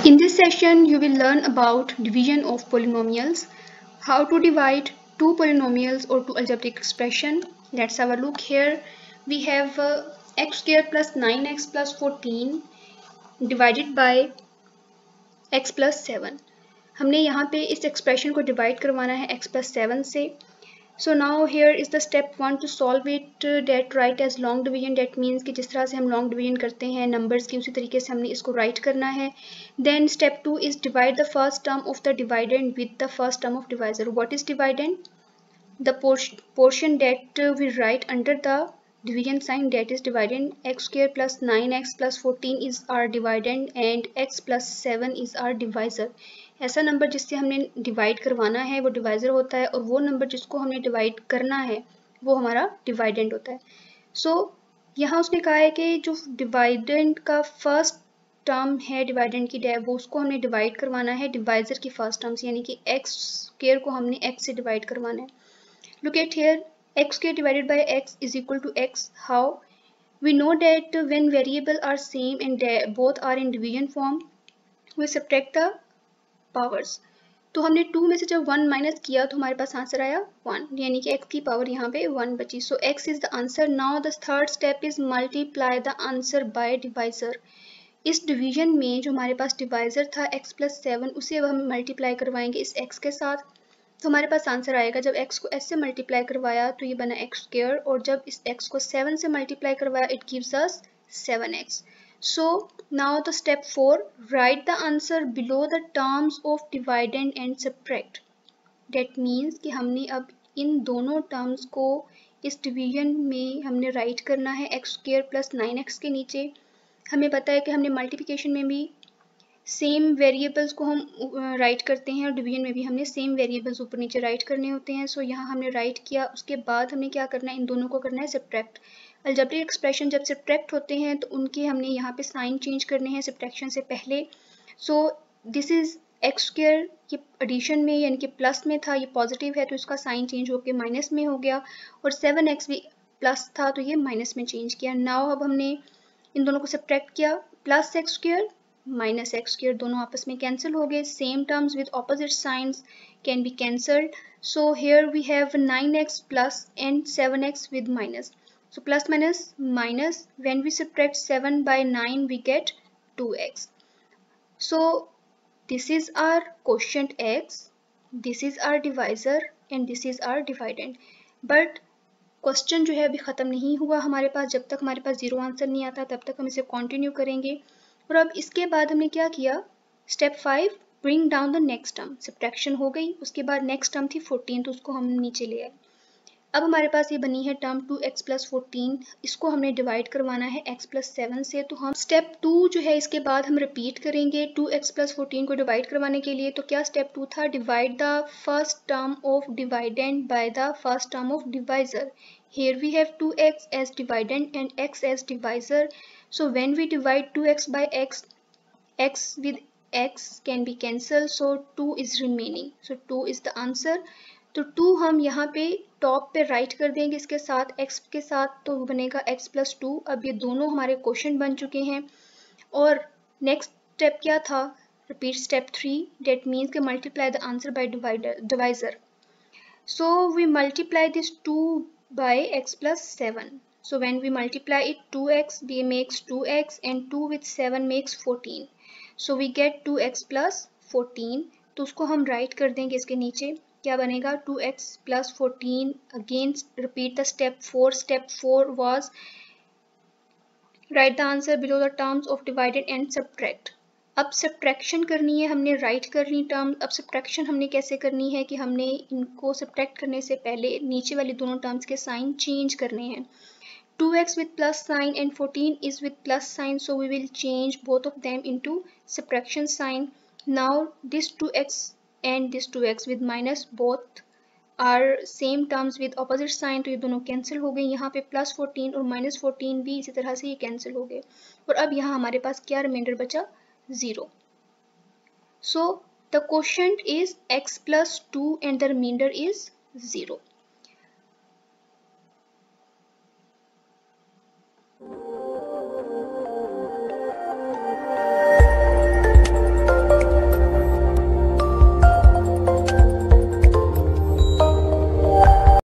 In this session, you will learn about division of polynomials, how to divide two polynomials or two algebraic expression. Let's have a look here. We have x square plus 9x plus 14 divided by x plus 7. हमने यहाँ पे इस expression को divide करवाना है x plus 7 से. So now here is the step 1 to solve it. That write as long division. That means कि जिस तरह से हम long division करते हैं numbers की, उसी तरीके से हमने इसको write करना है. Then step 2 is divide the first term of the dividend with the first term of divisor. What is dividend? The portion that we write under the division sign, that is dividend. X square plus 9x plus 14 is our dividend and x plus 7 is our divisor. ऐसा number जिससे हमने divide करवाना है वो divisor होता है और वो नंबर जिसको हमने डिवाइड करना है वो हमारा डिवाइडेंड होता है. सो यहाँ उसने कहा है कि जो डिवाइडेंड का फर्स्ट टर्म है डिवाइडेंड की वो उसको हमने डिवाइड करवाना है डिवाइजर की फर्स्ट टर्म से, यानी कि एक्स स्क्वायर को हमने एक्स से डिवाइड करवाना है. Look at here, x square divided by x is equal to x. How? We know that when variable are same and both are in division form we subtract the powers. तो हमने 2 में से जब 1 minus किया तो हमारे पास answer आया 1, यानी कि x की पावर यहाँ पे 1 बची. सो x is the answer. Now the third step is multiply the answer by divisor. इस डिवीजन में जो हमारे पास डिवाइजर था x प्लस 7, उसे अब हम मल्टीप्लाई करवाएंगे इस x के साथ. तो हमारे पास आंसर आएगा, जब x को s से मल्टीप्लाई करवाया तो ये बना x स्क्वायर, और जब इस x को 7 से मल्टीप्लाई करवाया it gives us 7x. So now the step 4, write the answer below the terms of dividend and subtract. That means कि हमने अब इन दोनों टर्म्स को इस डिवीजन में हमने राइट करना है x स्क्वायर प्लस 9x के नीचे. हमें पता है कि हमने मल्टीप्लिकेशन में भी सेम वेरिएबल्स को हम राइट करते हैं और डिवीजन में भी हमने सेम वेरिएबल्स ऊपर नीचे राइट करने होते हैं. सो यहाँ हमने राइट किया, उसके बाद हमने क्या करना है, इन दोनों को करना है सब्ट्रैक्ट. अलजेब्रिक एक्सप्रेशन जब सब्ट्रैक्ट होते हैं तो उनके हमने यहाँ पे साइन चेंज करने हैं सब्ट्रैक्शन से पहले. So this is x square, ये एडिशन में यानी कि प्लस में था, ये पॉजिटिव है तो इसका साइन चेंज होकर माइनस में हो गया, और 7x भी प्लस था तो ये माइनस में चेंज किया. नाउ अब हमने इन दोनों को सब्ट्रैक्ट किया, plus x square minus x square दोनों आपस में कैंसिल हो गए. Same terms with opposite signs can be cancelled. So here we have 9x plus and 7x with minus. So plus minus minus, when we subtract 7 by 9 we get 2x. So this is our quotient x, this is our divisor and this is our dividend. But question जो है अभी ख़त्म नहीं हुआ हमारे पास. जब तक हमारे पास जीरो आंसर नहीं आता तब तक हम इसे कंटिन्यू करेंगे. और अब इसके बाद हमने क्या किया, step 5, bring down the next term. Subtraction हो गई, उसके बाद नेक्स्ट टर्म थी 14 तो उसको हम नीचे ले आए. अब हमारे पास ये बनी है टर्म 2x प्लस 14, इसको हमने डिवाइड करवाना है x प्लस 7 से. तो हम स्टेप 2 जो है इसके बाद हम रिपीट करेंगे 2x प्लस 14 को डिवाइड करवाने के लिए. तो क्या स्टेप 2 था, divide the first term of dividend by the first term of divisor. Here we have 2x as dividend and x as divisor. So when we divide 2x by x, x with x can be cancelled, so 2 is remaining. So 2 is the answer. तो 2 हम यहाँ पे top पे right कर देंगे इसके साथ x के साथ, तो बनेगा x प्लस 2. अब ये दोनों हमारे क्वेश्चन बन चुके हैं. और नेक्स्ट स्टेप क्या था, रिपीट स्टेप 3, डेट मीन्स के multiply the answer by divisor. So we multiply this 2 by x plus 7. So when we multiply it 2x makes 2x and 2 with 7 makes 14. So we get 2x plus 14. तो उसको हम right कर देंगे इसके नीचे. क्या बनेगा, 2x plus 14. Again repeat the step 4. Step 4 was right the answer below the terms of divided and subtract. अब सब्ट्रैक्शन करनी है, हमने राइट कर ली टर्म. अब सब्ट्रैक्शन हमने कैसे करनी है कि हमने इनको सब्ट्रैक्ट करने से पहले नीचे वाली दोनों टर्म्स के साइन चेंज करने हैं. 2x with plus sign and 14 is with plus sign, so we will change both of them into subtraction sign. Now this 2x and this 2x with minus both are same terms with opposite sign, तो ये दोनों cancel हो गए. यहाँ पे plus 14 और minus 14 भी इसी तरह से ये कैंसिल हो गए. और अब यहाँ हमारे पास क्या रिमाइंडर बचा, 0. So the quotient is x plus 2 and the remainder is 0.